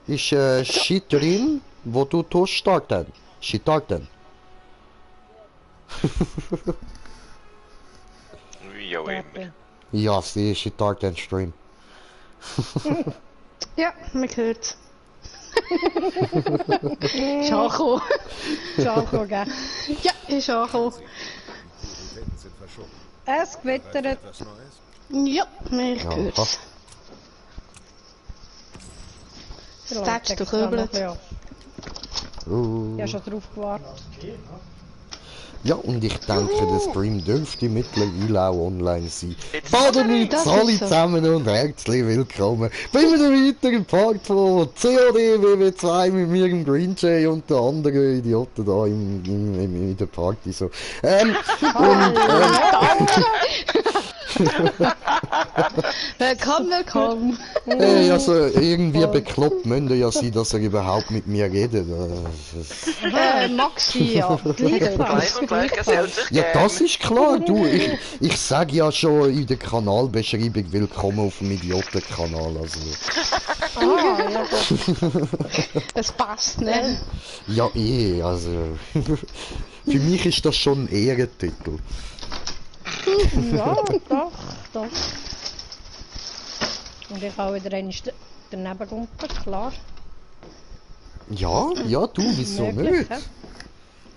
Ist Shit drin, wo du tust starten? Shit starten. Wie auch immer. Ja, sie Shit starten Stream. Ja, man hört's. Ist angekommen. Ist angekommen, gell? Ja, ist angekommen. Es gewittert. Ja, man hört's. Das tätschst du kübelt. Ja, schon drauf gewartet. Ja, und ich denke, der Stream dürfte mittlerweile auch online sein. Jetzt- Badenitz, Das ist alle so. zusammen und herzlich willkommen bei einem weiteren Part von COD WW2 mit mir, dem Green Jay und den anderen Idioten da in der Party. So. Willkommen, willkommen. Hey, also irgendwie bekloppt müsst ihr ja sein, dass er überhaupt mit mir redet. Maxi, ja. Gleich und gleich gesellt sich Ja, gern. das ist klar, du. Ich sag ja schon in der Kanalbeschreibung willkommen auf dem Idiotenkanal. Also. Ja. Das passt, ne? Ja, also. Für mich ist das schon ein Ehrentitel. Ja, doch. Und ich auch wieder einmal daneben gumpen, klar. Ja, du, wieso nicht?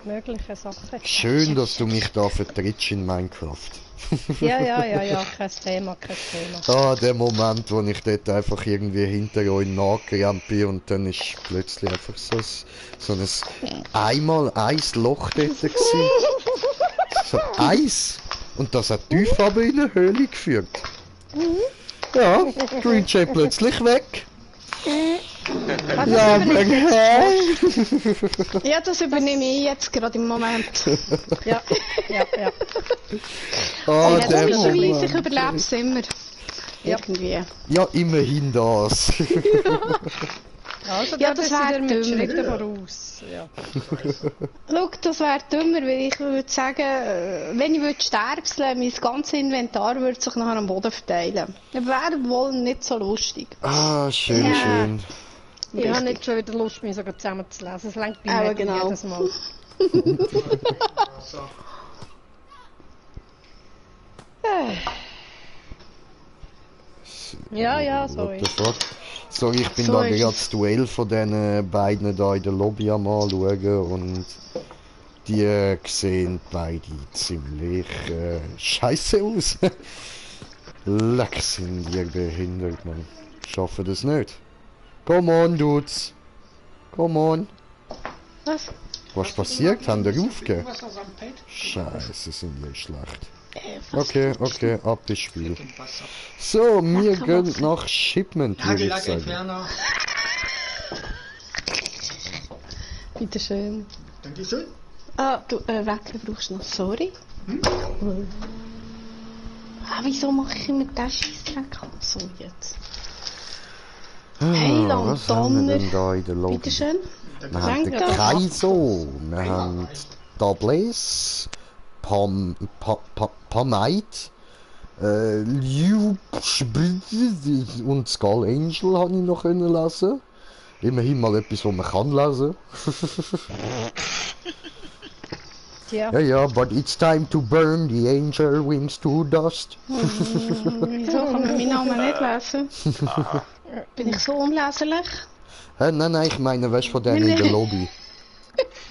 Mögliche Sachen. Schön, dass du mich da vertrittst in Minecraft. Ja, kein Thema. Der Moment, wo ich dort einfach irgendwie hinter euch nachgerannt bin und dann ist plötzlich einfach so ein Loch dort gewesen. So eins. Und das hat tief aber in eine Höhle geführt. Ja, Green Jay plötzlich weg. Ja, Ja, das übernehme ich jetzt gerade im Moment. Ja. Ah, der Komischerweise, ich Moment. überlebe es immer. Irgendwie. Ja, immerhin das. Also, Ja, das das ist wär mit dümmer. Schritten voraus. Ja. Schau, das wäre dümmer, weil ich würde sagen, wenn ich würde sterbseln, mein ganzes Inventar würde sich nachher am Boden verteilen. Das wäre wohl nicht so lustig. Ah, schön, schön. Ich habe nicht schon wieder Lust, mich sogar zusammenzulesen. Es reicht bei Aber mir genau. jedes Mal. Ja, so What the ist fuck? Sorry, ich bin So da ist gerade es. das Duell von den beiden da in der Lobby am anschauen und die sehen beide ziemlich scheiße aus. Leck sind die behindert, man. Schaffen das nicht. Come on, Dudes. Come on. Was? Was passiert? Haben die aufgegeben? Scheiße, sind die schlecht. Was? Okay, ab das Spiel. So, wir gehen nach Shipment, würde ich sagen. Ferner. Bitteschön. Dankeschön. Ah, du, Wecker brauchst du noch, sorry. Ah, wieso mache ich immer den Scheissdreck? So, jetzt. Hey, Was haben wir Donner. denn da in der Lobby? Bitteschön. Wir haben den Danke. Kaiso, wir haben Doubles, Pamite, Liu und Skull Angel habe ich noch können lesen. Immerhin mal etwas, was man kann lesen. Ja. Ja, but it's time to burn the angel wings to dust. Wieso kann man meinen Namen nicht lesen? Bin ich so unleserlich? Nein, ich meine, weißt du, von denen in der Lobby.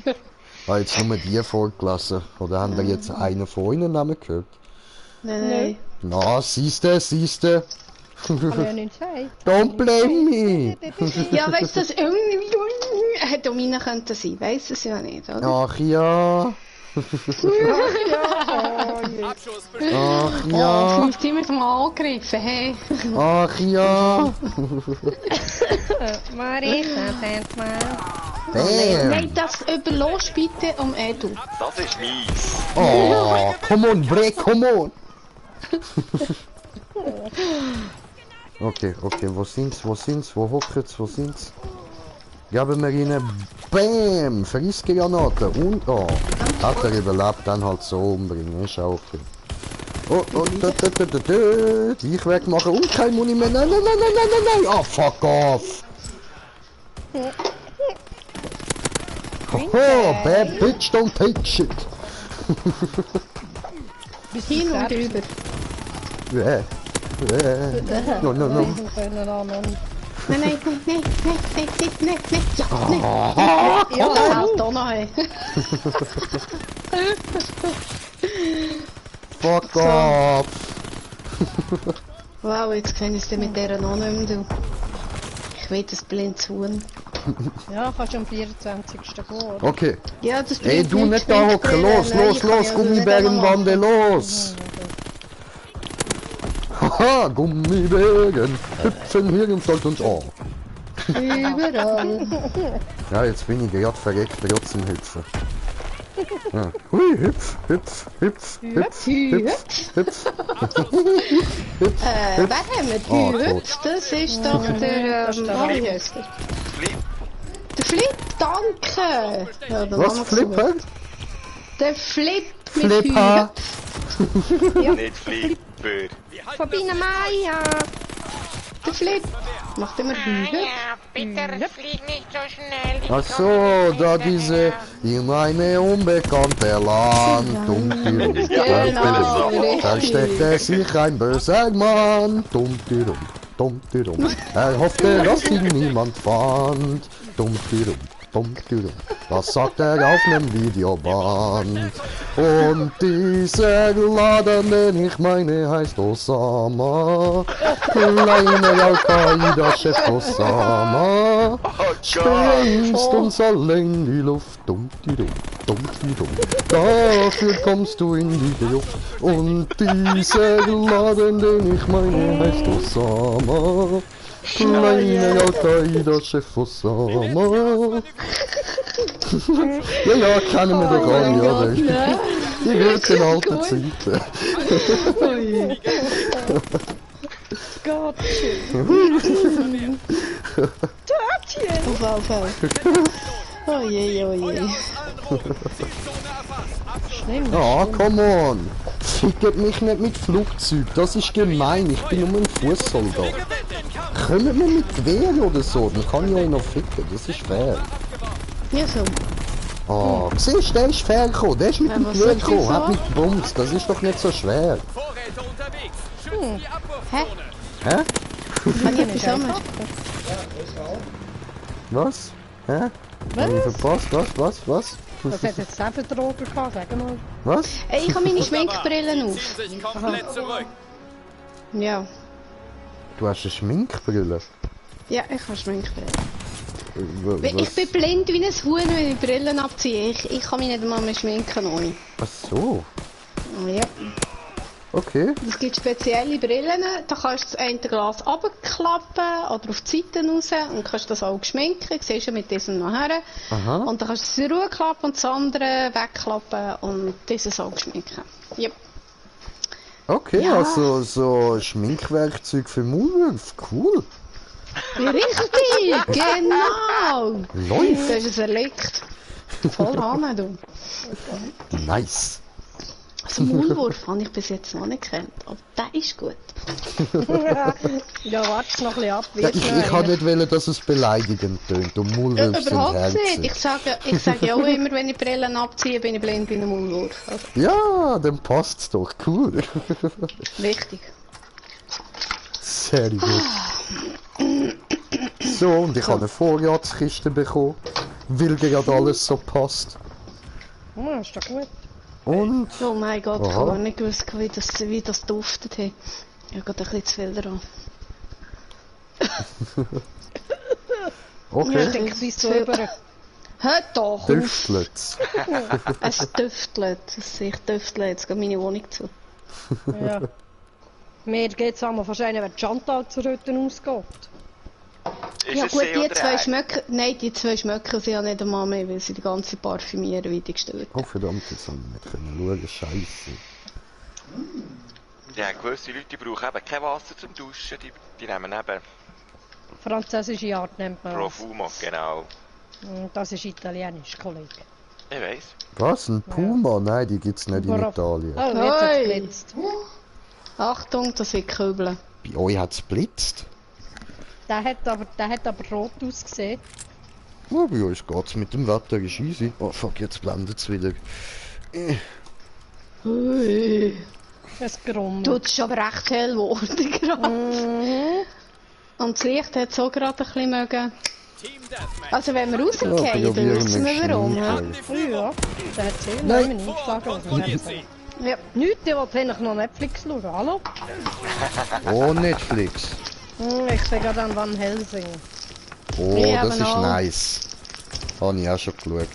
Ich habe jetzt nur die vorgelesen. Oder haben da jetzt einen von euren Namen gehört? Nein. Na, siehste. Kann ich ja nicht sagen. Don't blame me! Ja, weißt du, das irgendwie hätte auch meine könnte sein, weiss es ja nicht, oder? Ach ja. Ach Oh, ja. 5 Team mit dem angegriffen, hey. Ach ja. Marisa, sag mal. Damn. Nein, das überlass bitte Edu. Das ist mies. Oh, come on, Bre, come on. Okay, wo sind's? Wo hocken's? Wo sind's? Geben wir ihnen BAM! Friessgranate und hat er überlebt, dann halt so umbringen, ist auch okay. Ich wegmachen und kein Muni mehr. Nein. Ah, fuck off! Hoho, bad bitch, don't take shit. Bis Hin und rüber. Yeah. No, no, no. Nein, nein, nein, nein, nein, nein, nein, nein, ja, nein. Ja, das hält auch noch. Hey. Fuck off. Wow, jetzt kann ich es mit dieser noch nicht mehr. Du. Ich will das blindes Huhn. Ja, kannst du am 24. gehen, oder? Okay. Ja, das Ey, bringt du nicht da hocken. Los, los, los, Gummibärenbande, los. Haha, Gummibären hüpfen hier und sollten uns an. Überall. Ja, jetzt bin ich gerade verreckt, trotzdem hüpfen. Ja. Hui, hüpf, hüpf, hüpf, hüpf, hüpf, hüpf. Wer haben wir? Ah, Hüpf, das ist doch der, wie heisst der? Flip. Der Flip, danke! Ja, der Was, Name Flipper? gesucht. Der Flip mit Flipper. Nicht Flipper. Sabine Meier! Der Flip macht immer Hüpf. Bitte flieg nicht so schnell. Ich Ach so, da diese in eine unbekannte Land. Genau, Versteckte sich ein böser Mann. Dummtirum, dummtirum. Er hoffte, dass ihn niemand fand. Dummtirum, dummtirum. Das sagt er auf nem Videoband. Und dieser Laden, den ich meine, heißt Osama. Kleiner Al-Qaida-Chef Osama. Sprengst uns alle in die Luft. Dummtirum, dummtirum. Dafür kommst du in die Luft. Und dieser Laden, den ich meine, heißt Osama. Kleiner Al-Qaida-Chef Osama. Ja, kennen wir doch alle, oder? Die guten alten Zeiten. Auf. Oh je, oh je. Ah, come on! Fickt mich nicht mit Flugzeug, das ist gemein, ich bin nur ein Fußsoldat. Kommt wir mit Gewehr oder so, dann kann ich euch noch ficken, das ist fair. Ja, so. Ah, siehst du, der ist fair gekommen, der ist mit dem was Gewehr soll ich gekommen, hat sagen? mich gebumst, das ist doch nicht so schwer. Hä? Hä? Kann ich etwas sagen? Was? Hä? Hab ich verpasst? Was? Was hat jetzt der für Drogen gehabt? Sag mal. Was? Ich habe meine Schminkbrillen auf. Ziehen sich komplett zurück. Ja. Du hast eine Schminkbrille? Ja, ich habe Schminkbrillen. Was? Ich bin blind wie ein Huhn, wenn ich Brillen abziehe. Ich kann mich nicht einmal mehr schminken ohne. Ach so, Ja. okay. Es gibt spezielle Brillen, da kannst du das eine Glas runterklappen oder auf die Seite raus und kannst das auch schminken. Siehst du mit diesem nachher. Aha. Und dann kannst du es zur Ruhe klappen und das andere wegklappen und dieses auch schminken. Yep. Okay, Ja. also so Schminkwerkzeug für Maulwürfe, cool. Richtig, genau. Läuft. Du hast es erlegt. Voll Hahn, du. Nice. Also Maulwurf habe ich bis jetzt noch nicht gekannt, aber der ist gut. Ja, warte noch ein bisschen ab. Ja, ich kann nicht wollen, dass es beleidigend tönt. Und Maulwürfe sind Überhaupt nicht. herzig. Ich sage ja auch immer, wenn ich Brillen abziehe, bin ich blind wie ein Maulwurf. Also, Ja, dann passt's doch. Cool. wichtig. Sehr gut. So, und ich habe eine Vorratskiste bekommen, weil gerade alles so passt. Ja, ist doch gut. Und Oh mein Gott, ich Aha. habe gar nicht gewusst, wie das duftet hat. Ich habe gerade ein bisschen zu viel dran. okay, Ja. Denk bis so über. Hört doch auf! Düftlets. Es düftelt. Ich düftle jetzt geht meine Wohnung zu. Ja. Mir geht's einmal wahrscheinlich, wenn Chantal zu Röten ausgeht. Ist Ja es gut, See die oder zwei Ei? schmecken... Nein, die zwei schmecken sie ja nicht einmal mehr, weil sie die ganze Parfümieren weitergestellt Oh verdammt, jetzt haben wir nicht können schauen. Scheiße. Ja, gewisse Leute brauchen eben kein Wasser zum Duschen, die nehmen eben Französische Art nennt man das. Profumo, genau. Das ist italienisch, Kollege. Ich weiss. Was? Ein Puma? Nein, die gibt's nicht in Italien. Oh, jetzt hat's Hey. geblitzt. Achtung, das sind Köbel. Bei euch hat's blitzt. Der hat aber rot ausgesehen. Oh, bei uns geht's mit dem Wetter, ist easy. Oh fuck, jetzt blendet's wieder. Ui. Es grummelt. Du, es ist aber recht hell geworden gerade. Und das Licht hat so gerade ein bisschen mögen. Also wenn wir rausgehen, dann wissen wir warum. He? Ja, der hat sehr Nein. lange eingeschlagen. Ja. Nichts, ich wollte eigentlich noch Netflix schauen. Hallo? Oh, Netflix. Ich sehe gerade an Van Helsing. Oh, Ich das habe ist auch. nice. Habe ich auch schon geschaut.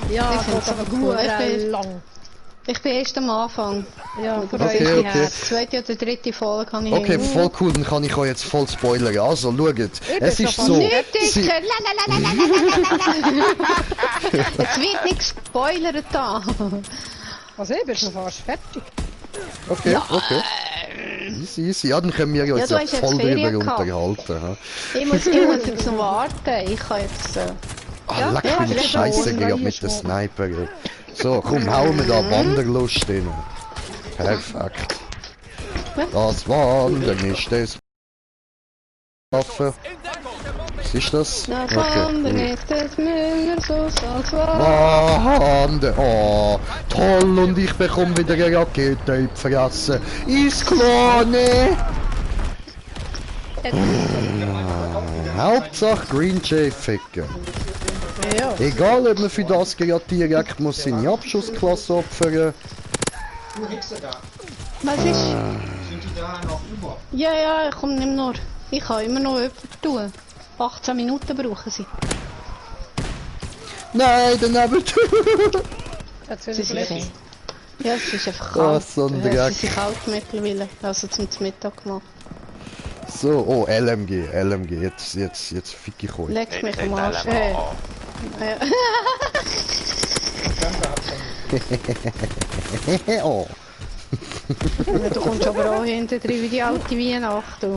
Ja, Ich das find's geht aber aber gut. gut lang. Ich bin erst am Anfang. Ja, Mit freue Okay, ich mich. okay. Die zweite oder dritte Folge kann ich Okay, hin. voll cool, dann kann ich euch jetzt voll spoilern. Also, schaut. Es bin ist schon so. Nicht sie- dicker! Es wird nicht gespoilert da. Also ich bin schon fast fertig. Okay, okay. Easy, easy. Ja, dann können wir Ja, uns du ja hast jetzt voll Ferien drüber gehabt. unterhalten. Ha? Ich muss jetzt noch warten. Ich kann jetzt... Ah, leck ja, bin ich vielleicht scheiße auch. gerade mit der Sniper. Ey. So, komm, hauen wir da Wanderlust hin. Perfekt. Das Wandern ist das Waffe. Was ist das? Das Okay, Wandern cool. ist des Müllers aus als Wasser. Wandern, oh, toll, und ich bekomme wieder eine Rakete in die Fresse. Ist klar, ne? Hauptsache Green Jay ficken. Ja. Egal, ob man für das gerade direkt muss seine Abschussklasse opfern. Was ist? Sind die da noch über? Ja, ja, ich komme nicht mehr nur. Ich kann immer noch jemanden tun. 18 Minuten brauchen sie. Nein, daneben. Jetzt will Sie ich sind nicht. Ja, es ist einfach Oh, kalt. so ein Ja, Dreck. sie sind kalt mittlerweile. Also zum Mittag gemacht. So, oh, LMG, jetzt fick ich euch. Leck mich am Nicht Arsch. LMA. Ja. Oh. Du kommst aber auch hinter drin wie die alte Weihnacht. Du.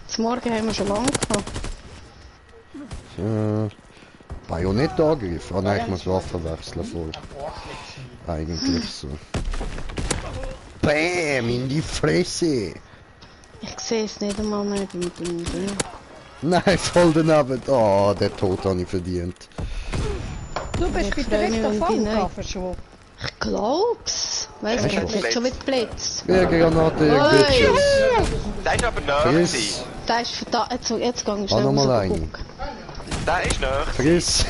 Zum Morgen haben wir schon lange gehabt. Bajonettangriff? Ah nein, ich muss Waffen wechseln voll. Eigentlich so. Bäm, in die Fresse! Ich sehe es nicht einmal mehr. Nein, voll daneben. Oh, der Tod habe ich verdient. Du bist Ich bei freu der mich, Victor wenn die Falka nicht. verschwunden. Ich glaub's. Weißt Ja, du, schon. der hat schon wieder geblitzt. Wer Granate, Oi. Bitches. Der ist aber näher Friss, gewesen. Der ist verdammt. Jetzt gehe ich Ah, schnell noch mal raus eine. gucken. Der ist näher. friss.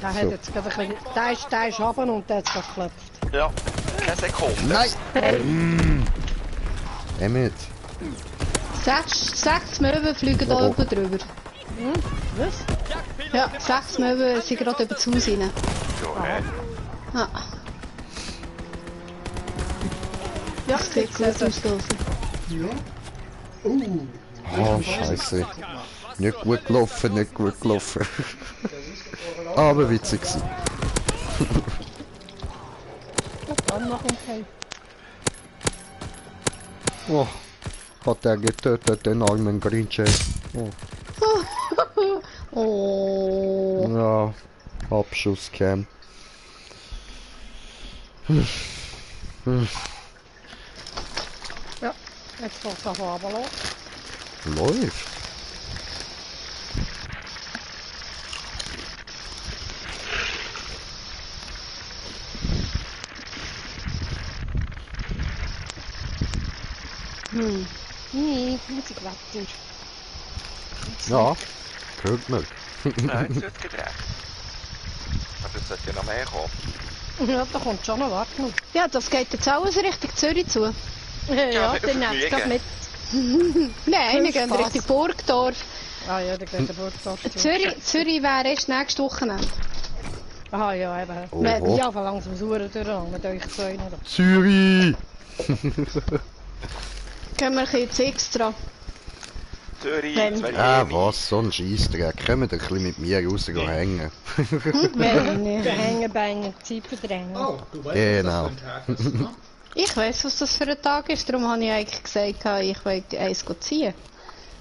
Der hat jetzt gerade ein bisschen... Der ist runter und der hat es geklopft. Ja, keine Sekunde. Nein! Emmett. 6 Möwen fliegen da Oh. oben drüber. Was? Ja, 6 Möwen sind gerade über das Haus rein. Ja, Ah. Ja, das sieht gut aus. Oh, scheiße. Nicht gut gelaufen, nicht gut gelaufen. Aber witzig gewesen. Dann noch ein Teil. Oh, hat er getötet, den armen Grinche. Oh. Oh. Ja, Abschusscam. Ja, jetzt fällt es auch runterlassen. Läuft. Nee, Musikwetter. Ja, hört man. nein, jetzt wird es gedreht. Aber es sollte ja noch mehr kommen. Ja, da kommt schon noch, warte noch. Ja, das geht jetzt alles Richtung Zürich zu. Ja, mit dann nehmt es gerade mit. Nein, wir Viel gehen Spaß. Richtung Burgdorf. Ah ja, dann geht der Burgdorf zu. Zürich wäre erst nächste Wochenende. Aha, ja, eben. Oho. Ja, von langsam Suren durcheinander mit euch zwei noch. Zürich! Gehen wir ein bisschen extra. Zürich, Wenn- zwei Ah, Jemi. was, so ein Scheissdreck. Kommt ein bisschen mit mir raus hängen. Wenn nicht. Hängen, bängen, Zeit verdrängen. Oh, du weißt, Genau. was das für ein Tag ist, ne? Ich weiss, was das für ein Tag ist, darum habe ich eigentlich gesagt, ich will eins ziehen.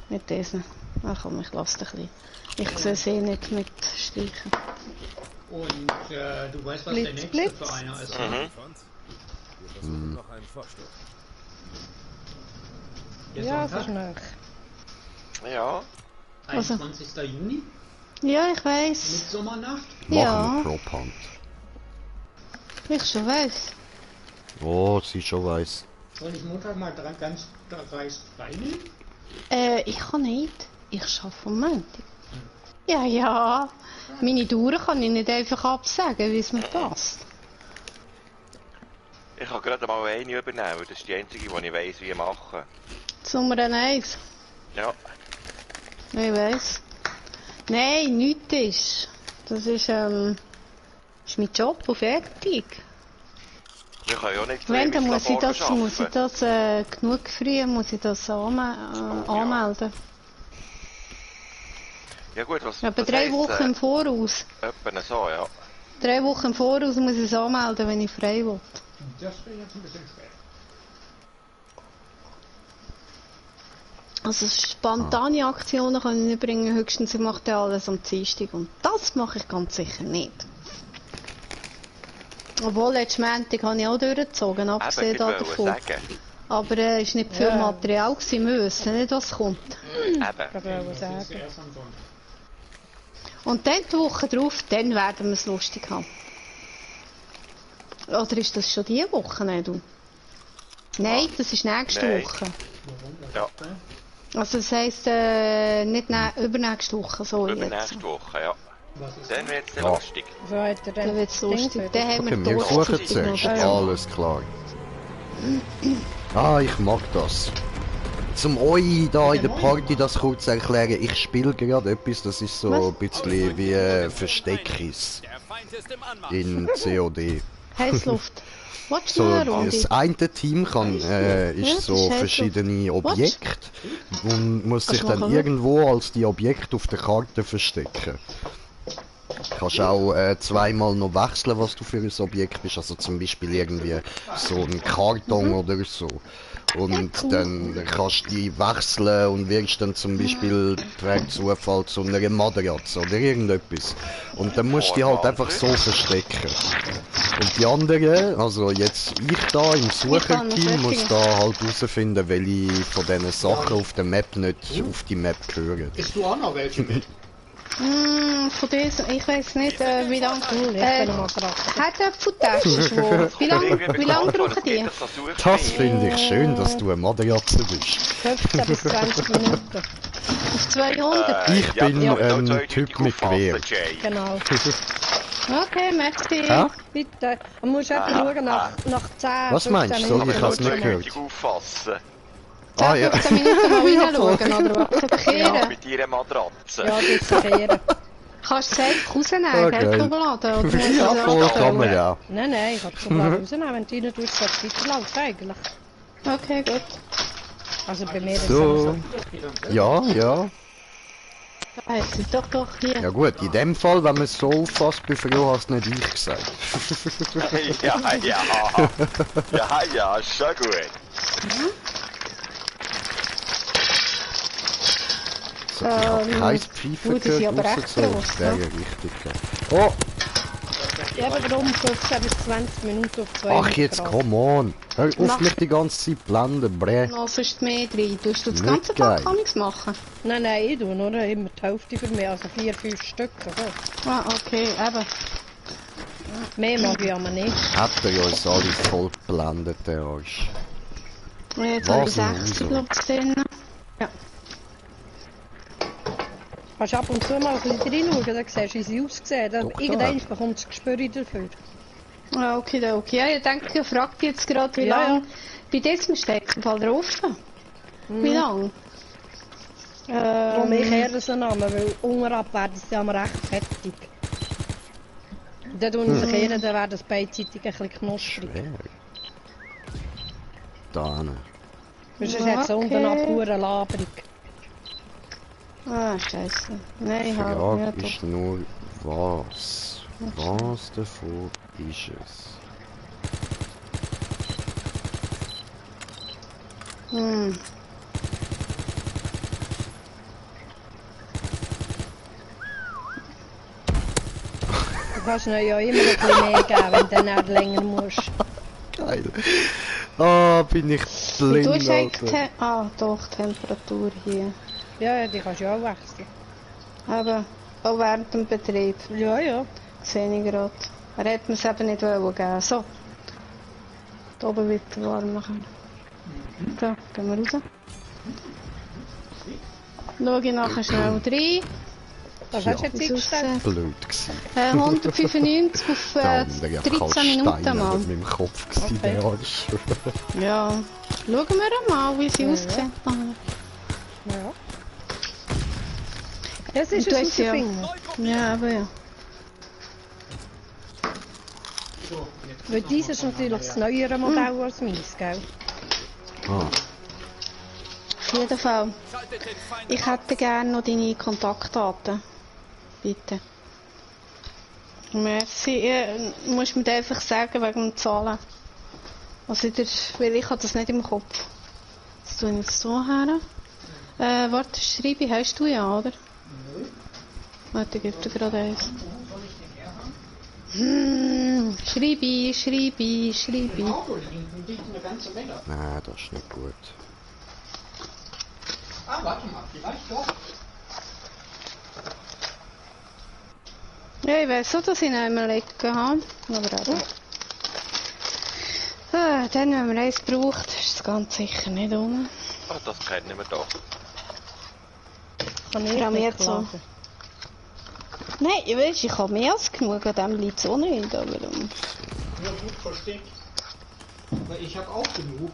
Mit diesen. Ach komm, ich lasse dich ein bisschen. Ich sehe sie nicht mit Streichen. Und du weißt, was Blitz, der nächste Blitz. für einer ist, Mhm. ne? Der Ja, Sonntag, das ist noch. Ja, Also. 21. Juni. Ja, ich weiss. Mitsommernacht? Ja. Machen wir Prop Hunt. Ich schon weiss. Oh, sie schon weiss. Soll ich Montag mal ganz dreist frei nehmen? Ich kann nicht. Ich arbeite am Montag. Ja, ja. Meine Touren kann ich nicht einfach absagen, wie es mir passt. Ich kann gerade mal eine übernehmen, das ist die einzige, die ich weiss, wie machen. Nummer 1. Ja. Ich weiss. Nein, nichts ist. Das ist mein Job und fertig. Ich kann ja nicht Wenn, dann ins Labor muss ich arbeiten. das genug früh muss ich das anmelden. Ja gut, was Etwa das 3 heisst, Wochen im Voraus. Etwa so, ja. 3 Wochen im Voraus muss ich es anmelden, wenn ich frei will. Das wäre jetzt ein bisschen spät. Also spontane Aktionen kann ich nicht bringen, höchstens ich mache dann alles am Dienstag und das mache ich ganz sicher nicht. Obwohl, letzten Montag habe ich auch durchgezogen, abgesehen Eben, ich wollte davon. sagen. Aber es war nicht viel Material, gewesen. Wir wissen nicht, was kommt. Eben. Ich wollte sagen. Erst am Sonntag. Und dann die Woche drauf, dann werden wir es lustig haben. Oder ist das schon diese Woche, nicht du? Nein, das ist nächste Nein. Woche. Ja, Also das heisst, nicht übernächste Woche, so jetzt. übernächste Woche, ja. Was ist Dann wird es Ja. lustig. So hat er Dann dann wird es lustig. Dann haben Okay, wir wir suchen Toast zuerst. noch. Alles klar. Ah, ich mag das. Zum euch da in der Party das kurz erklären, ich spiele gerade etwas, das ist so ein bisschen wie Versteckis in COD. Heißluft. Willst So, du noch eine Runde? das eine Team kann, Ja, ist das so ist verschiedene Objekte und muss sich Kannst du dann machen? irgendwo als die Objekte auf der Karte verstecken. Kannst auch zweimal noch wechseln, was du für ein Objekt bist, also zum Beispiel irgendwie so ein Karton oder so. Und dann kannst du die wechseln und wirst dann zum Beispiel trägt Zufall zu einer Matratze oder irgendetwas. Und dann musst du die halt einfach so verstecken. Und die anderen, also jetzt ich da im Sucherteam, muss da halt herausfinden, welche von diesen Sachen auf der Map nicht auf die Map gehören. Isst du auch noch welche mit? Von diesem, ich weiß nicht, wie lange. Ich bin noch mal dran. Herdöpfeltaschen, wie lang brauchen die? Das finde ich schön, dass du eine Matratze bist. 15 bis 20 Minuten. Auf 200? Ich bin ein Typ mit Gewehr. Genau. Okay, merci. Ja? Bitte. Man muss einfach schauen nach 10, Was 15 meinst du? Soll Minuten. ich hab's nicht gehört? Auffassen. Ah ja. 15 Minuten mal reinschauen, oder was? Kehren? Mit ihrer Matratze. Ja, das ist kehren. Kannst du es einfach rausnehmen, Okay. gell, vom Laden? Oder muss ich Ja, es voll abstellen? kann man ja. Nein, ich kann es sogar rausnehmen. Wenn du rein tust, soll es weiterlaufen eigentlich. Okay, gut. Also bei mir ist es So. so. Ja, ja. Ah, jetzt sind doch hier. Ja gut, in dem Fall, wenn man es so auffasst, bei früher hast nicht ich gesagt. Ja, ja. Ja, ja, schon gut. So, ich habe kein Pfeifen gut, die sind gehört, aber ausser echt so gross, aus der ne? Richtung. Oh, Eben darum 15 bis 20 Minuten auf 2 ach jetzt, come on. Hör auf mich die ganze Zeit blenden, bre. Noch sonst mehr drin. Tust du das Nicht ganze geil. Tag kann ich's machen? Nein, ich tue nur immer die Hälfte für mich, also 4, 5 Stück. So. Ah, okay, eben. Mehr mag ich aber nicht. Hat er uns alle voll geblendet, der Arsch. Jetzt habe ich Was ein 60 Uso. noch gesehen. Kannst du ab und zu mal ein bisschen reinschauen, dann siehst du, wie sie aussehen. Dann Doch, irgendwann klar. bekommt es Gespür dafür. Ah, okay, okay. Ja, ich denke, ich frage dich jetzt gerade, wie Ja, lange bei diesem Steckenfall drauf. Wie lange? Darum ich eher so Namen, weil unterab werden sie dann recht fertig. Dann tun sie sich eher, dann werden sie beidseitig ein bisschen knusprig. Schwer. Da hin. Sonst ist jetzt unten Okay. ab pure labrig. Ah, scheiße. Nein, Die halt. Frage Ja, ist nur, was? Was davon ist es? Hm. Du kannst ihnen ja immer ein bisschen mehr geben, wenn du dann länger musst. Geil. Ah, bin ich Wie blind, tust du eigentlich Alter. Ah, doch, Temperatur hier. Ja, die kannst du ja auch wechseln. Aber Auch während dem Betrieb. Ja, ja. Sehe ich gerade. Er hätte mir es eben nicht wollen geben. So. Da oben wird es warm nachher. So, gehen wir raus. Schau ich nachher schnell rein. Was hast du jetzt eingestellt? Blöd gewesen. 195 auf Der andere hat 13 Minuten Stein mal. mit meinem Kopf gewesen, Okay. der Arsch. Ja. Schauen wir mal, wie sie aussehen. Ja. Es ist Und du ein hast ja- Finger. Ja, aber ja. So, jetzt Weil dieses ist natürlich das neuere Modell als meins, gell? Ah, Auf jeden Fall. Ich hätte gerne noch deine Kontaktdaten. Bitte. Merci. Du musst mir einfach sagen, wegen dem Zahlen. Also weil ich habe das nicht im Kopf. Das tue ich jetzt so her. Warte, schreibe, hast du ja, oder? Warte, gib dir gerade eins. Schreibe. Auto liegt eine ganze Menge. nein, das ist nicht gut. Ah, warte mal, vielleicht doch. Ja, ich weiss so, dass ich nicht mehr liegen habe. Aber eben. Dann, wenn man eins braucht, ist es ganz sicher nicht um. Ah, das kennen wir doch. Kann Vor ich allem nicht jetzt so. klagen. Nein, ich weiß, ich habe mehr als genug, an dem liegt es auch nicht. Aber, Nur gut versteckt. Weil ich habe auch genug.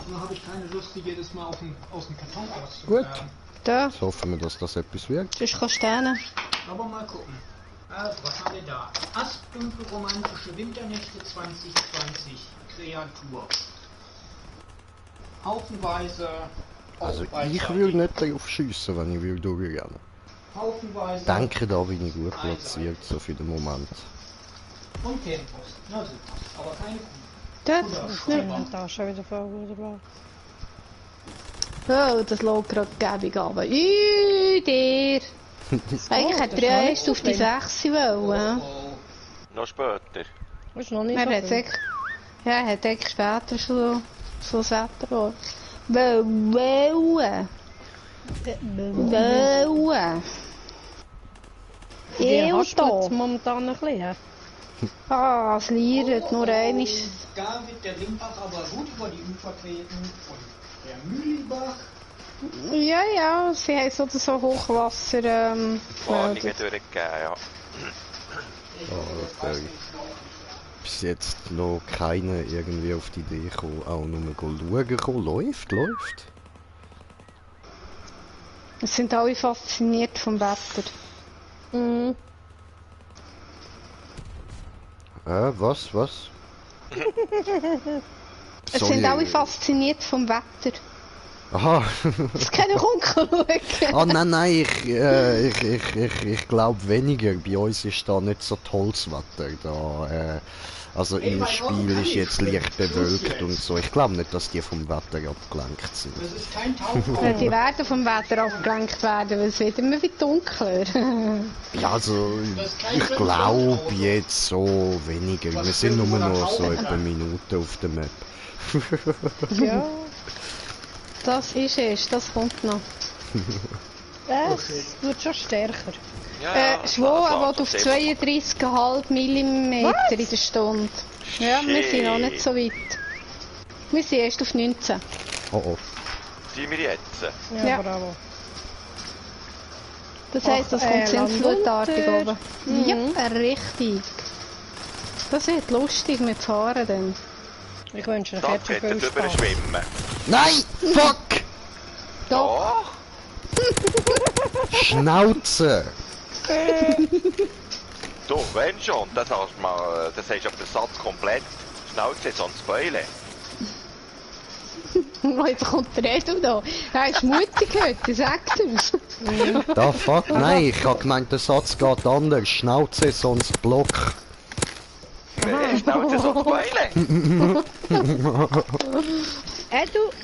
Nur habe ich keine Lust, die jedes Mal aus dem Karton auszugraben. da, Jetzt hoffen wir, dass das etwas wird. sonst kannst du stehen. Aber mal gucken. Also, was haben wir da? Astdunkel romantische Winternächte 2020. Kreatur. Haufenweise. Also beidseitig. ich würde nicht darauf schiessen, wenn ich würde durchrennen. Haufenweise. Denke, da bin ich gut platziert, so für den Moment. Und Campus. Na super. Aber keine Kuh. Dort. Ja, da ist schon wieder voll, oder was? Oh, das läuft gerade gäbig runter. Der. Eigentlich hätte er ja erst auf die 6 wollen. Oh. Noch später. Das ist noch nicht Er so hat viel. eigentlich, ja, er hat eigentlich später schon so das Wetter gehabt. Wollen. Die Ew, haspelt da. momentan ein bisschen. Ah, es liert nur einmal. Da wird der Limbach aber gut über die Ufer treten und der Mühlibach. Ja, ja, sie haben so oder so Hochwasser Warnungen gemeldet. durchgegeben, ja. Bis jetzt noch keiner irgendwie auf die Idee gekommen, auch nur schauen. Läuft. Es sind alle fasziniert vom Wetter. Mhm. Was? Es sind alle fasziniert vom Wetter. Aha. Das kann ich umschauen. Ah nein, ich glaube weniger. Bei uns ist da nicht so tolles Wetter. Da, also im Spiel ist jetzt leicht bewölkt und so. Ich glaube nicht, dass die vom Wetter abgelenkt sind. Das ist kein Tauchraum. Die werden vom Wetter abgelenkt werden, weil es wird immer wieder dunkler. Ja, also ich glaube jetzt so weniger. Wir sind nur noch so etwa Minuten auf der Map. Ja. Das ist es, das kommt noch. Es wird schon stärker. Ja, Schwon will auf 32,5 mm in der Stunde. Ja, wir sind noch nicht so weit. Wir sind erst auf 19. Oh. Sind wir jetzt? Ja, Ja. bravo. Das heisst, das Ach, kommt sinnflutartig Land oben. unter. Ja, richtig. Das wird lustig mit Fahren dann. Ich wünsche euch Da jetzt schon könnte viel drüber Spaß. schwimmen. Nein! Fuck! Doch. Doch. Schnauze! Du, wenn schon, das hast du mal, das hast du auf den Satz komplett. Schnauze, sonst Beule. Jetzt kommt der Edu da. Er ist mutig heute, sag's uns. Da fuck, nein, ich hab gemeint, der Satz geht anders. Schnauze, sonst Block. Schnauze, sonst Beule.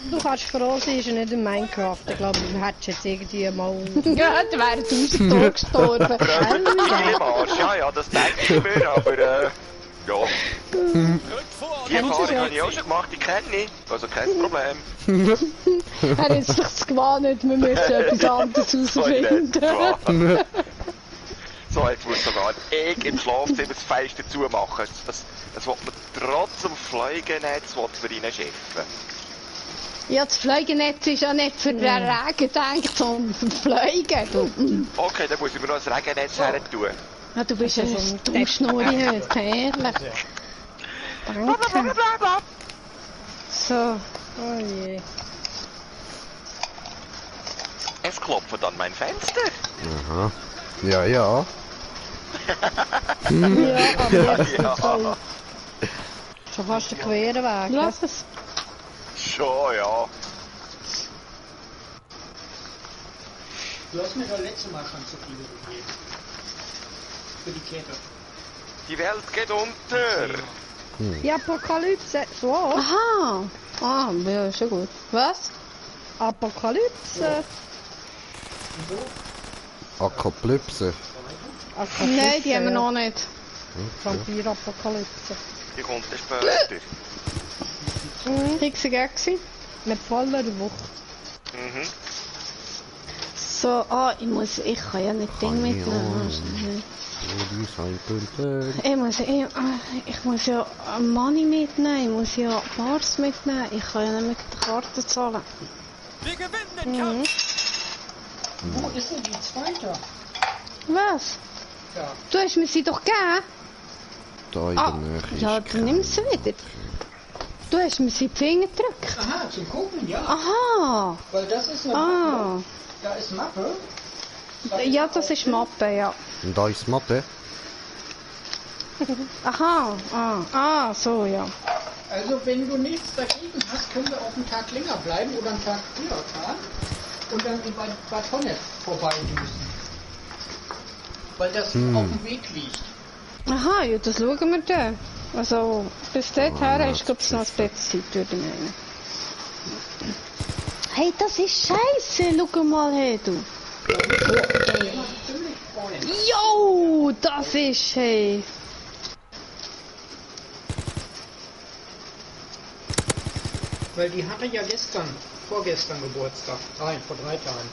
Du kannst froh sein, ist er nicht in Minecraft. Ich glaube, du hättest jetzt irgendwie mal... Ja, dann wäre es uns tot gestorben. Viele Marsch, ja, das denke ich mir, aber ja. Die Erfahrung habe ich auch schon gemacht, die kenne ich. Also kein Problem. Er ist sich gewarnt, wir müssen etwas anderes So in herausfinden. etwa. So, jetzt muss sogar ich im Schlafzimmer das Fenster zumachen. Es will man trotz dem Fliegennetz reinschiffen. Ja, das Fliegennetz ist ja nicht für den Regen gedacht, sondern für Fliegen. Du. Okay, dann muss ich mir noch ein Regennetz her tun. Ja, du bist ein Dummschnurri heute, ehrlich. Danke. So. Oh je. Es klopft an mein Fenster. Aha. Ja, ja. Ja, aber jetzt Ja. voll. Schon fast der quere Weg. Lass es. Schon, ja. Du hast mir das letzte Mal schon zu viel gegeben. Für die Kette. Die Welt geht unter. Die Apokalypse. So. Aha. Ah, ja, schon gut. Was? Apokalypse. Apokalypse. Nein, die haben wir noch nicht. Vampir-Apokalypse. Die kommt dann später. Hickse Gexi. Mit voller Woche. Mhm. So, ich kann ja nicht Ding mitnehmen. Ich muss ja Money mitnehmen, ich muss ja Bars mitnehmen, ich kann ja nicht mit der Karte zahlen. Wir gewinnen den Kampf! Wo ist denn die zweite? Was? Ja. Du hast mir sie doch gegeben? Da in Ah, der Nähe ja, ist dann nimm sie wieder. Du hast mir sie in die Finger gedrückt. Aha, zum Gucken, ja. Aha. Weil das ist eine Ah. Mappe. Da ist Mappe. Ja, das ist Mappe, ja. Und da ist die Mappe. Aha. Ah, so, ja. Also wenn du nichts dagegen hast, können wir auch einen Tag länger bleiben oder einen Tag früher fahren und dann bei Bad Honnef vorbeidüsen. Weil das auf dem Weg liegt. Aha, ja, das schauen wir dann. Also, bis dorthin ist, glaube ich, noch ein bisschen Zeit, würde ich meinen. Hey, das ist scheiße, schau mal her, du. Jo, das ist, hey. Weil die hatte ja vorgestern Geburtstag. Nein, vor 3 Tagen.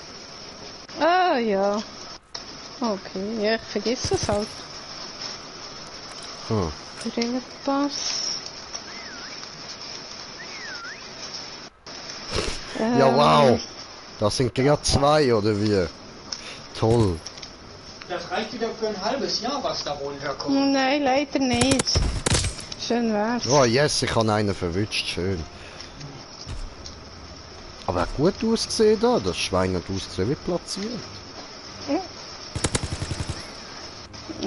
Ah, ja. Okay, ja, ich vergesse es halt. Ah. Brillenpass. Ja, wow. Das sind gerade 2, oder wie? Toll. Das reicht wieder für ein halbes Jahr, was da runterkommt. Nein, leider nicht. Schön wär's. Oh yes, ich habe einen verwünscht, schön. Aber gut ausgesehen da, das Schwein hat ausgesehen wie platziert.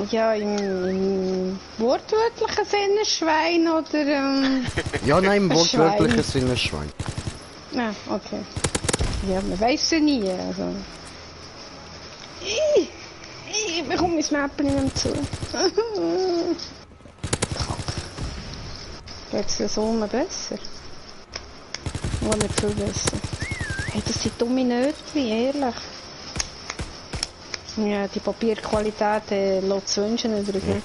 Ja, im wortwörtlichen Sinne Schwein oder Ja, nein, im Ein wortwörtlichen Schwein. Sinne Schwein. Ja, okay. Ja, man weiß ja nie, also. Ich bekomme mein Mappen nicht mehr zu. Geht's ja so mal besser? Oder nicht viel besser? Hey, das sind dumme Nötchen, ehrlich. Ja, die Papierqualität lässt zu wünschen übrigens.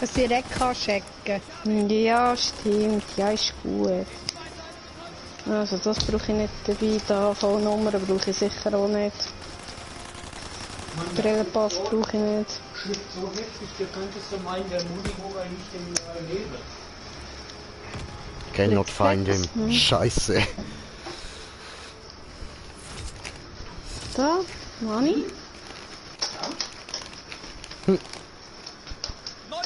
Dass sie direkt checken. Ja, stimmt. Ja, ist gut. Also das brauche ich nicht dabei. Die AV-Nummer brauche ich sicher auch nicht. Brillenpass brauche ich nicht. Schlicht so heftig, du könntest du meinen, der Munihoger liegt im Nebel. Cannot find him. Scheiße. Da, Mani. Neu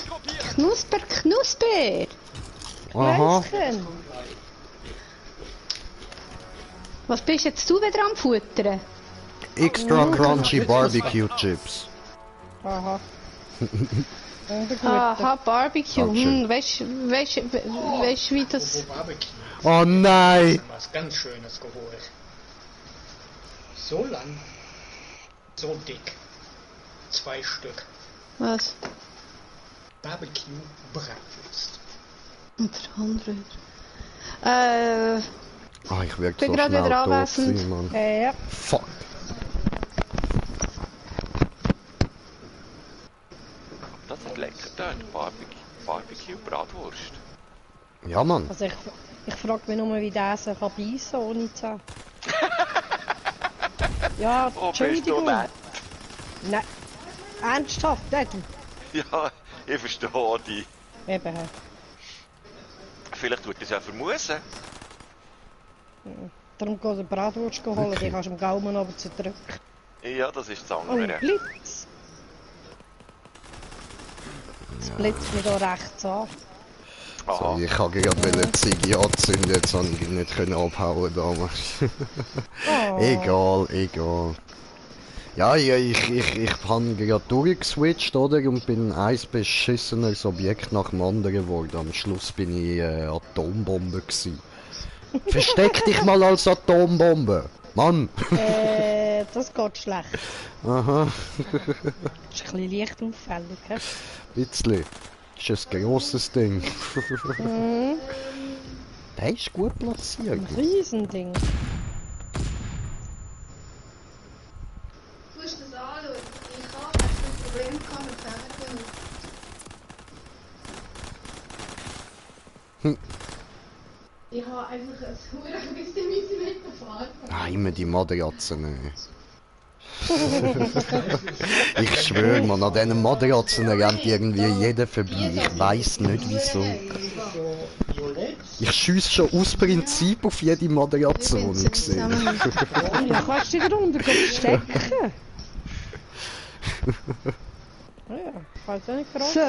gruppieren! Knusper, Knusper. Aha. Klößchen. Was bist jetzt du wieder am Futtern? Extra crunchy barbecue chips. Aha. Und der Gute. Aha, Barbecue. Dankeschön. Weißt wie das... Barbecue. Oh nein! Was ganz Schönes geholt. So lang. So dick. 2 Stück. Was? Barbecue Bratwurst. Und der andere. Ah, ich werde Bin so gerade schnell wieder tot anwesend. sein, Mann. Ja. Fuck. Das ist lecker dort, Barbecue Bratwurst. Ja, Mann. Also ich frage mich nur, wie der sich kann beißen ohne Zähne. Ja, Oh, bist du Entschuldigung. nett. Nein. Ernsthaft, nicht? Ja, ich verstehe dich. Eben. Vielleicht tut er es ja vermusen. Darum geht der Bratwurst holen, die kannst du am Gaumen oben zu drücken. Ja, das ist das Oh, andere. Blitz! Das blitzt mich hier rechts an. Aha. So, ich habe gerade eine Ziege anzünden, jetzt habe ich ihn nicht abhauen damals. Oh. Egal. Ja, ich habe gerade durchgeswitcht, oder? Und bin ein beschissenes Objekt nach dem anderen geworden. Am Schluss bin ich Atombombe gewesen. Versteck dich mal als Atombombe! Mann! Das geht schlecht. Aha, Das ist ein bisschen leicht auffällig, hä? bisschen. Das ist ein grosses Ding. Mhm. Der ist gut platziert. Ein Riesending. Du musst das anschauen. Ich habe ein Problem mit Pferden. Ich habe einfach ein Huren bisschen mitfahren. Ah, immer die Matratzen. Ich schwöre man, an diesen Matratzen rennt irgendwie jeder vorbei. Ich weiss nicht wieso. Ich schiesse schon aus Prinzip auf jede Matratze, die ich sehe. Ja, kannst du wieder runter stecken? Ja, kannst du nicht fragen. So.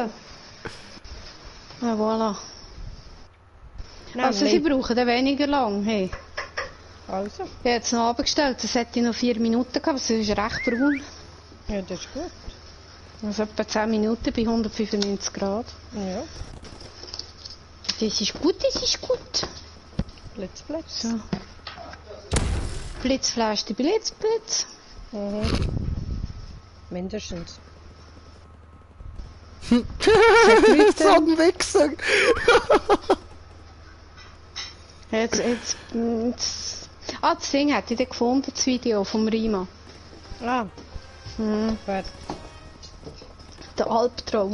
Ja, voilà. Nein, Also sie brauchen dann weniger lang. Hey. Also, Ich habe jetzt noch abgestellt, das hätte ich noch 4 Minuten gehabt, aber es ist recht braun. ja, das ist gut. Also etwa 10 Minuten bei 195 Grad. Ja, Das ist gut, das ist gut. Blitz. So. Blitzfleisch, Blitz. Mhm. Mindestens. So ein Wichser! Jetzt, das Ding hätte ich dann gefunden, das Video vom Rima. Ah, Mhm. gut. Der Albtraum.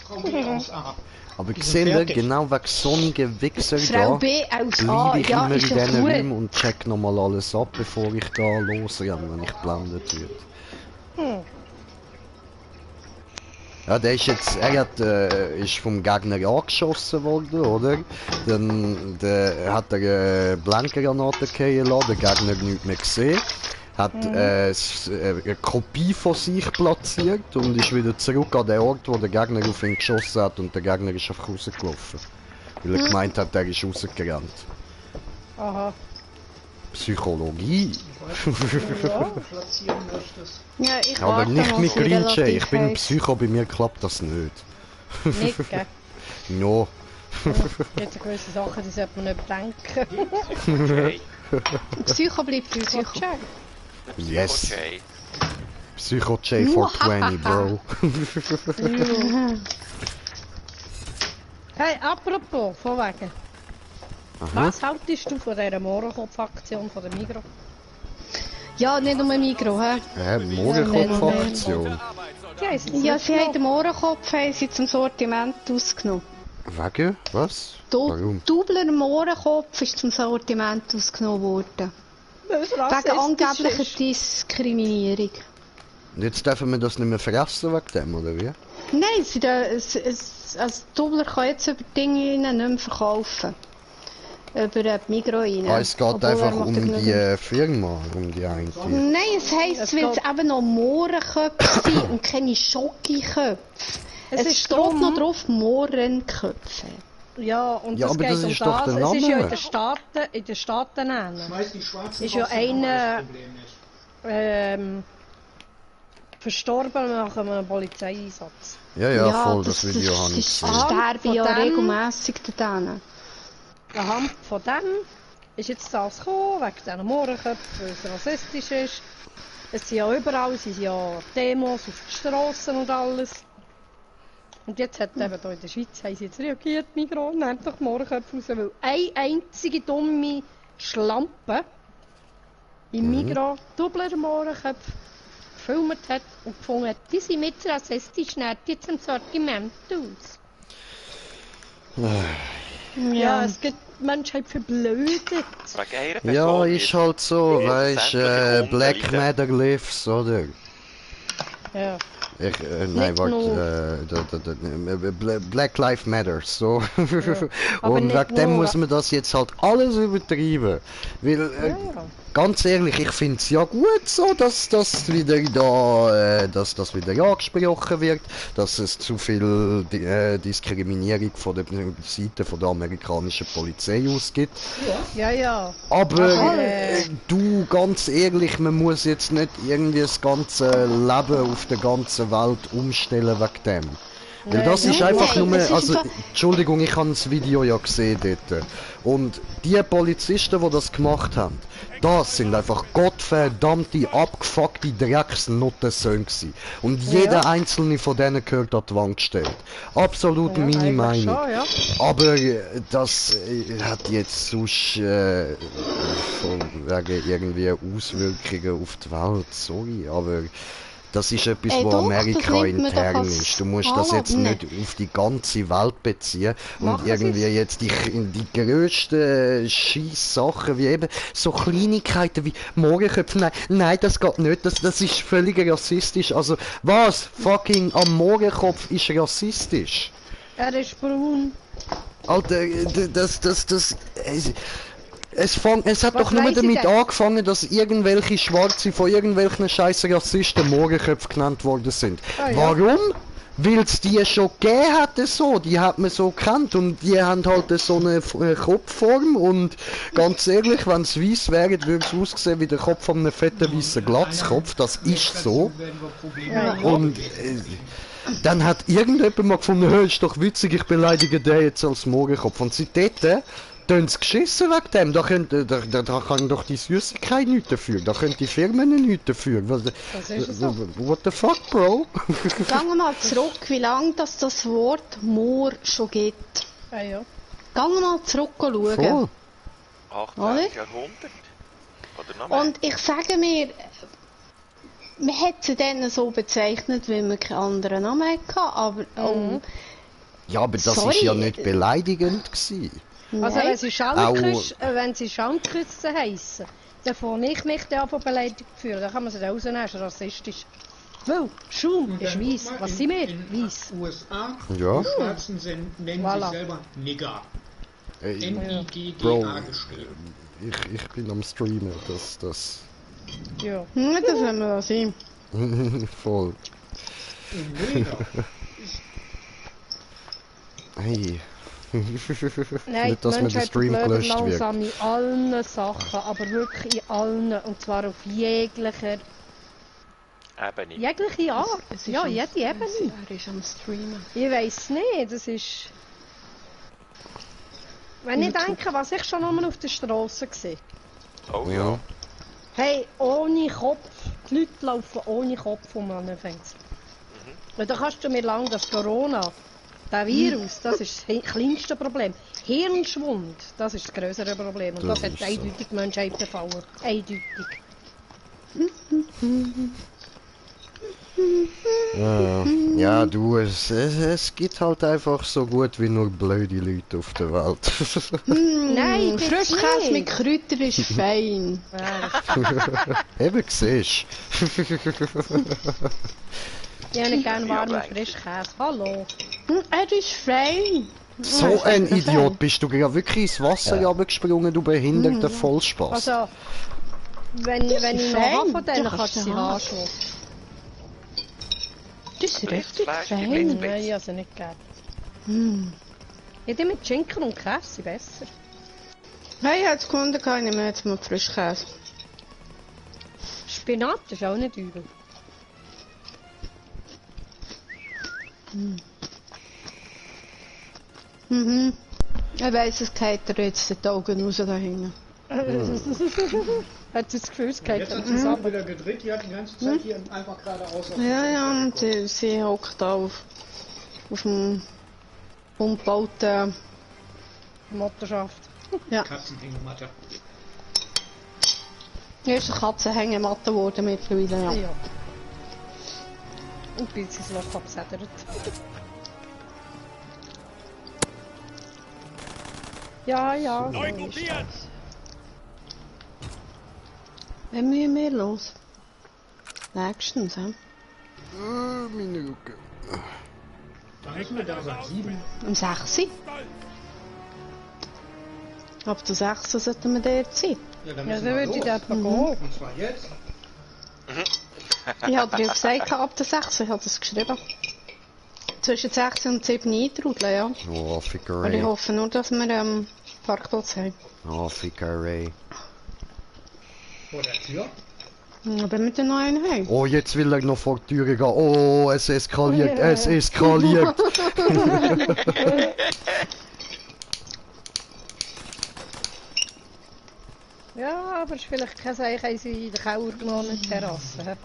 Frau B aus A. Aber Die sind gesehen wir, fertig. genau wegen sonnigen Wichser Frau da, B aus A, bleibe ich ja, immer in ist ja diesen gut. Räumen und check nochmal alles ab, bevor ich da losrenne, wenn ich geblendet werde. Hm. Ja, der ist jetzt, ist vom Gegner angeschossen worden, oder? Dann hat er eine Blendgranate fallen lassen, der Gegner nichts mehr gesehen. Hat eine Kopie von sich platziert und ist wieder zurück an den Ort, wo der Gegner auf ihn geschossen hat und der Gegner ist einfach rausgelaufen. Weil er gemeint hat, er ist rausgerannt. Aha. Psychologie. Ja. Platzieren möchtest. Ja, ich Aber warte nicht noch, mit sie Green relativ Jay. Ich bin ein heiß. Psycho, bei mir klappt das nicht. Nicht, gell? No. Jetzt gewisse Sachen, die sollte man nicht bedenken. Okay. Psycho bleibt Psycho. Check. Yes. Okay. Psycho J 420, Bro. Hey, apropos, von wegen. Aha. Was haltest du von dieser Mohrenkopf-Aktion von der Migros? Ja, nicht nur Migros, hä? Mohrenkopf-Aktion. Die haben es jetzt Ja, nicht sie haben gemacht. den Mohrenkopf haben sie zum Sortiment ausgenommen. Wegen? Was? Warum? Doubler Mohrenkopf ist zum Sortiment ausgenommen worden. Weil es Wegen rassistisch angeblicher ist. Diskriminierung. Und jetzt dürfen wir das nicht mehr fressen wegen dem, oder wie? Nein, also Doubler kann jetzt über Dinge nicht mehr verkaufen. Über die Migros rein. Ah, es geht Obwohl, einfach er macht um genug- die Firma, um die eine. Nein, es heisst, es Es wird geht- eben noch Mohrenköpfe sein und keine Schokiköpfe. Es ist steht drum- noch drauf Mohrenköpfe. Ja, und Ja, es aber geht das um ist doch der Es ist ja Name. in den Staaten nennen. Schmeiß die schwarzen Ist ja raus, wenn einer- das Problem ist. Verstorben nach einem Polizeieinsatz. Ja, voll, das Video habe ich Das gesehen. sterben Von ja dem- regelmässig dort. Anhand von dem ist jetzt das gekommen, wegen diesen Mohrenköpfen, weil es rassistisch ist. Es sind ja überall, es sind ja Demos auf den Strassen und alles. Und jetzt hat eben hier in der Schweiz haben sie jetzt reagiert, Migros, nehmt doch Mohrenköpfe raus, weil eine einzige dumme Schlampe im Migros Doubler Mohrenköpfe gefilmt hat und gefunden hat, die sind mit rassistisch, nehmt jetzt im Sortiment aus. Ja, es gibt Menschen verblödet. Wegen einer Person Ja, ist halt so, Jetzt weißt sämtliche Kunden Black leiden. Matter lives, oder? Ja. Nein, Nicht warte, Black Lives Matter, so. aber Und nicht wegen dem nur- muss man das jetzt halt alles übertreiben. Weil, Ja. ganz ehrlich, ich finde es ja gut so, dass das wieder da, dass das wieder angesprochen wird, dass es zu viel Diskriminierung von der Seite von der amerikanischen Polizei ausgibt. Ja. Aber du, ganz ehrlich, man muss jetzt nicht irgendwie das ganze Leben auf der ganzen Welt umstellen wegen dem. Weil das ist Nein, einfach nein, nur, es ist also, einfach- Entschuldigung, ich habe das Video ja gesehen dort. Und die Polizisten, die das gemacht haben, das sind einfach gottverdammte, abgefuckte Drecksnottensöhne gewesen. Und jeder einzelne von denen gehört an die Wand gestellt. Absolut meine eigentlich Meinung. schon, ja. Aber das hat jetzt sonst von wegen irgendwie Auswirkungen auf die Welt, sorry, aber das ist etwas, Ey, wo doch, Amerika das nimmt man doch intern als ist. Du musst das jetzt Fall nicht auf die ganze Welt beziehen und Machen irgendwie sie's. jetzt die grössten Scheisssachen wie eben so Kleinigkeiten wie Mohrenköpfe. Nein, das geht nicht. Das ist völlig rassistisch. Also was? Fucking am Mohrenkopf ist rassistisch. Er ist braun. Alter, es hat Was doch nur weiss ich damit denn? angefangen, dass irgendwelche Schwarze von irgendwelchen scheiß Rassisten Mohrenköpfe genannt worden sind. Ah, ja. Warum? Weil es die schon gegeben hatte so, die hat man so gekannt und die haben halt so eine Kopfform und ganz ehrlich, wenn es weiss wäre, würde es aussehen wie der Kopf von einem fetten weißen Glatzkopf, das ist so. Werden wir Probleme haben. Und dann hat irgendjemand mal gefunden, hey, ist doch witzig, ich beleidige den jetzt als Mohrenkopf. Und seitdem tun sie geschissen wegen dem. Da kann doch die Süßigkeit nichts dafür. Da können die Firmen nichts dafür. Das ist es doch. What the fuck, Bro? Gehen wir mal zurück, wie lange das Wort Moor schon gibt. Ja. Gehen wir mal zurück schauen. Voll. 18. Oder? Jahrhundert. Oder noch mehr. Und ich sage mir, man hat sie dann so bezeichnet, weil man keinen anderen Namen hatte, aber Ja, aber das Sorry. ist ja nicht beleidigend gewesen. Also nein. wenn sie Schandküsse heissen, dann fange ich mich dann an von Beleidigung führen. Dann kann man sie dann rausnehmen, ist rassistisch. Weil Schaum Und ist dann weiss. guck mal, Was sind wir? in Weiss. USA, Ja. die Schwarzen nennen Voilà. sich selber Nigger. Ey, N-I-G-G-A Bro, geschrieben. ich bin am Streamen, das Ja. Das werden wir da sein. voll. Und Neger. Hey. Nein, Nicht, dass die mir der Menschheit Stream verblödet gelöscht wird. langsam in allen Sachen, aber wirklich in allen. Und zwar auf jeglicher Art. Es ist Ja, am- jede Ebene. Er ist am Streamen. Ich weiss nicht, das ist... Wenn ich denke, was ich schon einmal auf der Straße gesehen Oh ja. Ja. hey, ohne Kopf, die Leute laufen ohne Kopf um anfängt. Und da kannst du mir lang, das Corona, der Virus, das ist das kleinste Problem. Hirnschwund, das ist das größere Problem. Und das Das hat ist so. eindeutig die Menschheit befallen. Eindeutig. Ja, du, es gibt halt einfach so gut wie nur blöde Leute auf der Welt. Nein, gibt's Frischkäse nicht. mit Kräutern ist fein. Ja, Eben, siehst ich hätte nicht gerne warmen Ja, Frischkäse. Hallo. Er ist fein. so ein Idiot bist du gerade wirklich ins Wasser runtergesprungen, du behinderter Vollspaß. Also, wenn ich noch fein. habe von denen, Du kannst kannst du sie sie haben. haben. Das ist richtig Fleisch, fein. Blitz. Nein, ich habe sie nicht gegeben. Ja, die mit Schinken und Käse sind besser. Hey, ich habe es gefunden, ich nehme jetzt mal Frischkäse. Spinat ist auch nicht übel. Mhm. Ich weiss, es geht dir jetzt die Augen raus da hinten. Hat sie das Gefühl, es geht Jetzt hat dann sie sich zusammen. wieder gedreht, die hat die ganze Zeit hier einfach geradeaus auf Ja, ja, und sie hockt da auf dem umgebauten... Mutterschaft. Ja, Katzenhängematte. hier ist eine Katzenhängematte geworden mittlerweile, ja. Ja. Und ein bisschen das Loch abgesedert. Ja, ja. Neu so ist gruppiert! das. Wenn müssen wir los? Nächstens, hä? Meine Rücken. Da regnet er seit 7. Um 6 Uhr. Ab der 6 Uhr sollten wir dort sein. Ja, dann Ja, müssen dann wir würde ich los. dort gehen. Und zwar jetzt. Ich habe dir gesagt, ab der 6 Uhr, ich habe das geschrieben. Zwischen 6 und 7 eintrudeln, ja. Oh, Aber ich Figure. hoffe nur, dass wir Parkplatz haben. Oh, Figure. Vor der Tür. Aber mit den neuen haben. Oh, jetzt will er noch vor die Tür gehen. Oh, es eskaliert, es eskaliert. Ja, aber es ist vielleicht kein Zeichen, haben sie in der Keller genommen, die Terrasse.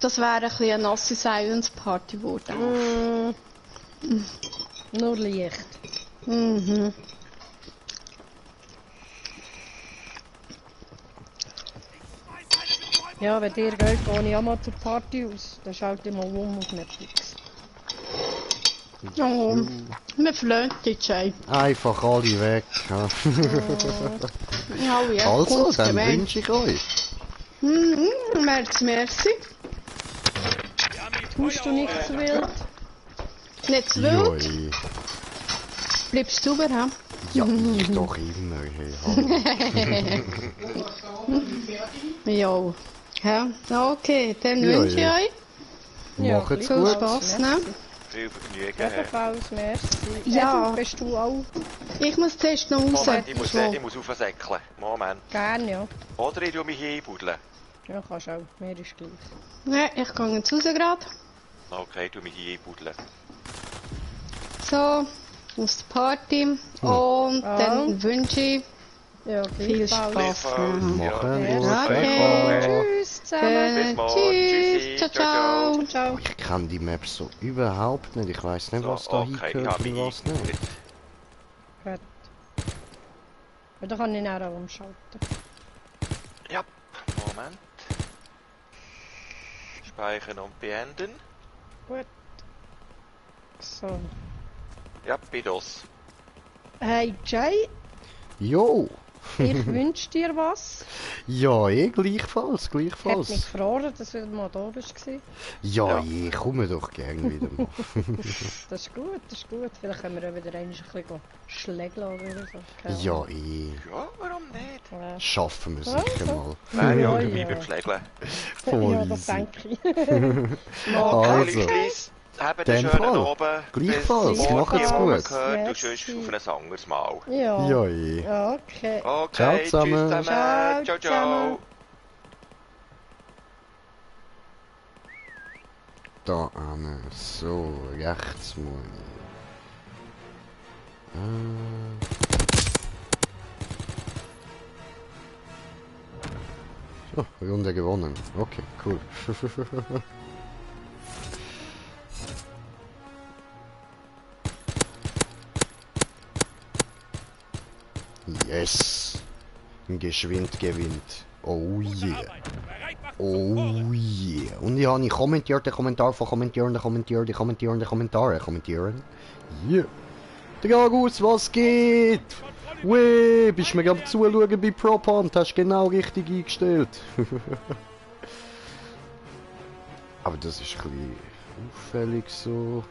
Das wäre ein bisschen eine nasse Silence Party geworden. Nur leicht. Mhm. Ja, wenn ihr geht, gehe ich auch mal zur Party aus. Dann schaut ihr mal um auf Netflix. Oh, wir flöhen die Jay. Einfach alle weg. Ja. Ja, ja. Also, Gut, dann gewählt. wünsche ich euch. Merci, merci. Tust du nicht zu wild? Nicht zu wild. Joi. Bleibst du sauber, hä? Ja, ich doch immer. Hey, hallo. Ja. Ja, okay, dann Ja, wünsche ich ja. euch Macht's viel gut. Spaß. Ne? Viel Vergnügen. Herr. Ebenfalls, merci. Ja. Edu, bist du auch? Ich muss zuerst noch raus. Moment, ich So. muss aufsäckeln. Moment. Gerne, ja. Oder ich tue mich hier einbuddeln. Ja, kannst auch. Mir ist gleich. Ne, ich gehe jetzt raus gerade. Okay, ich tue mich hier einbuddeln. So, aus der Party. Und dann wünsche ich Ja, viel gleichfalls. Spaß. Ne? Machen Ja, wir okay. Tschüss zusammen. Bis morgen. Tschüss. Tschüssi. Ciao, Ciao, ciao. Ciao. Ich kenne die Map so überhaupt nicht. Ich weiß nicht, was da Okay, ich hingehört habe und mich was nicht. eingebuddelt. Gut. Ja, da kann ich nachher umschalten. Ja, Moment. Speichern und beenden. Gut. So. Ja, bidos. Hey Jay, Jo! ich wünsche dir was. Ja, gleichfalls, Ich hätte mich gleichfalls. gefreut, dass du mal da bist. Ja, Ja. ich komme doch gern wieder mal. Das ist gut, das ist gut. Vielleicht können wir ja wieder ein bisschen schlägeln oder so. Keine Ja, Ahnung. Ja, warum nicht? Ja. schaffen wir sicher Also. mal. Wäre ja Ja, dabei ja. beim Schlägeln. Voll Ja, das easy. denke ich. Okay, Also. Leute, habt Dem einen schönen Fall. Abend. Gleichfalls, Bis morgen, macht's die Woche gut. gehört, und Merci. sonst auf ein anderes Mal. Ja. Ja, Ja, okay. Okay, Ciao tschüss zusammen. zusammen. Ciao Ciao, ciao. zusammen. Da an. So, rechts mal. So, Runde gewonnen. Okay, cool. Yes. Geschwind gewinnt. Oh yeah. Oh yeah. Und ich habe kommentiert, den Kommentar von kommentieren. Yeah. Dragus, was geht? Weh, bist mir gerade zuschauen bei PropHunt, hast genau richtig eingestellt. Aber das ist ein bisschen auffällig so.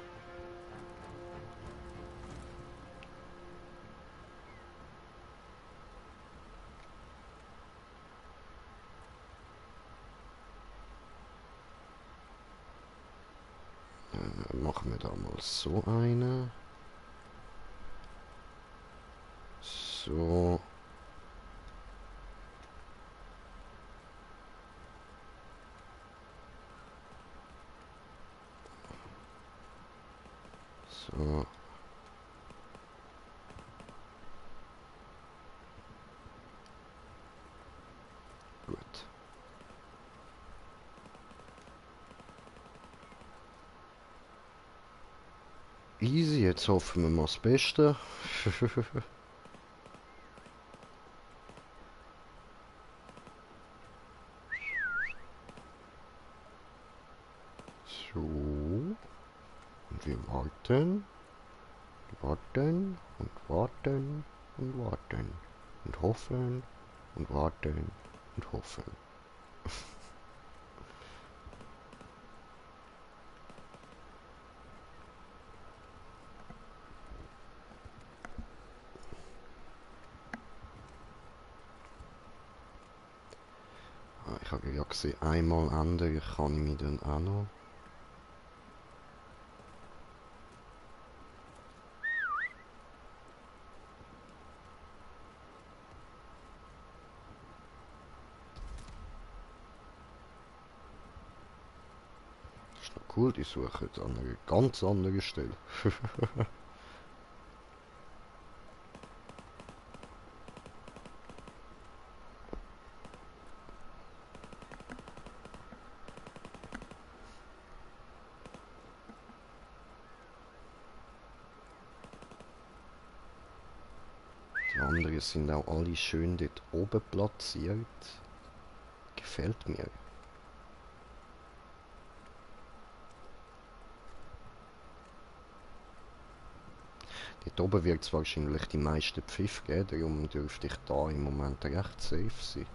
Machen wir da mal so eine. So. So. Gut. Easy, jetzt hoffen wir mal das Beste. So. Und wir warten. Warten und warten und warten. Und hoffen und warten und hoffen. Ja, gesehen, einmal ändern kann ich mich dann auch noch. Ist noch cool, die suchen jetzt an einer ganz anderen Stelle. Die anderen sind auch alle schön dort oben platziert. Gefällt mir. Dort oben wird es wahrscheinlich die meisten Pfiff geben, darum dürfte ich da im Moment recht safe sein.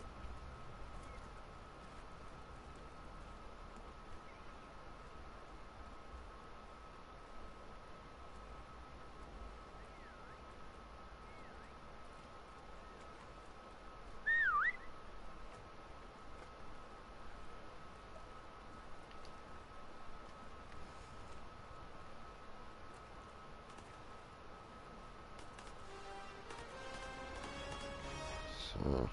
So.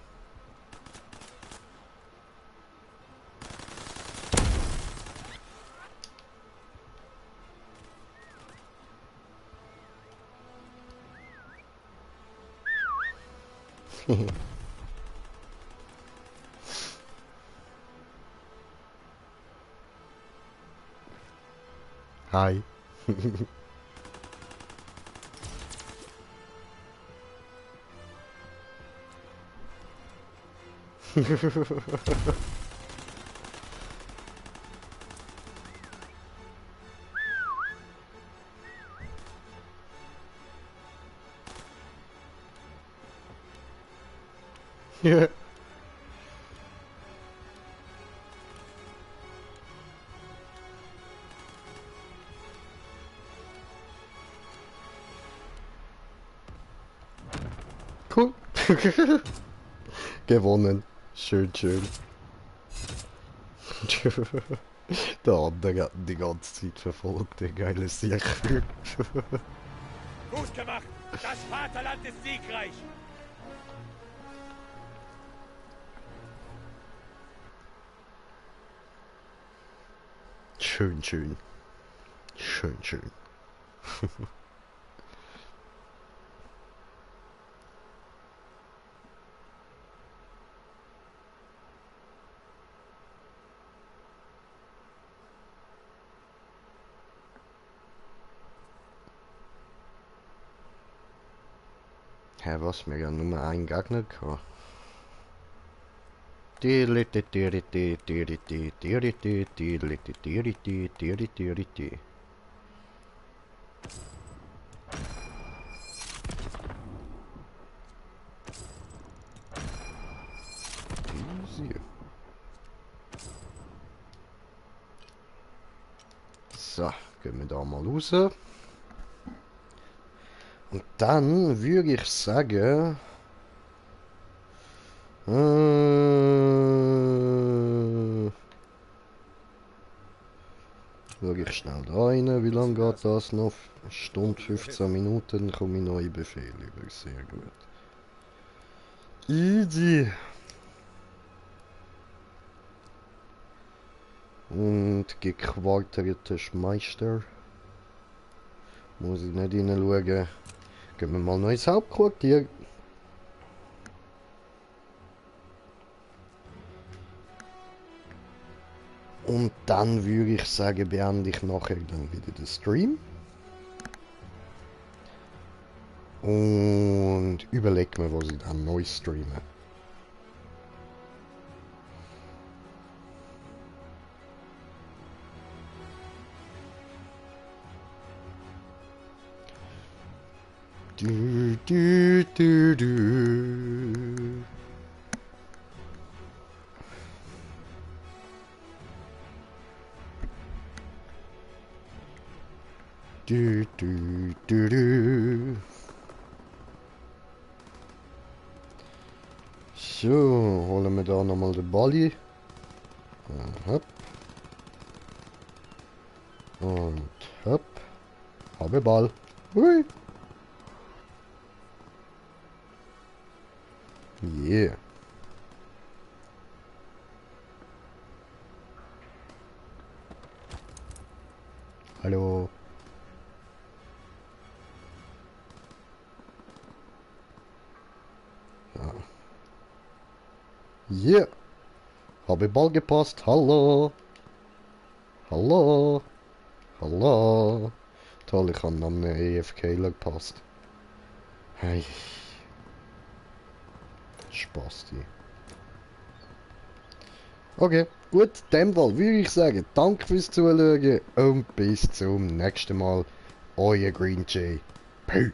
Hi. Ja. Cool. Gewonnen. Schön, schön. Der andere hat ihn die ganze Zeit verfolgt, der geile Sieg. Gut gemacht. Das Vaterland ist siegreich. Schön, schön. Schön, schön. Hä, was? Wir haben nur einen Gegner gehabt. Easy. So, gehen wir da mal raus. Und dann würde ich sagen... Schau ich schnell da rein, wie lange geht das noch? Eine Stunde 15 Minuten, komme ich neue Befehle über. Sehr gut. Easy. Und gequarterte Meister. Muss ich nicht hineinschauen. Gehen wir mal noch ins Hauptquartier. Und dann würde ich sagen, beende ich nachher dann wieder den Stream. Und überlege mir, was ich dann neu streame. Du, du, du, du. Du, du, du, du. So, holen wir da nochmal den Balli. Hopp. Und hopp. Habe Ball. Hui. Yeah. Hallo. Ja. Yeah. Habe Ball gepasst. Hallo. Hallo. Hallo. Toll, ich habe am EFK gepasst. Hey. Spasti. Okay, gut, in dem Fall würde ich sagen, danke fürs Zuschauen und bis zum nächsten Mal. Euer Green Jay. Peace.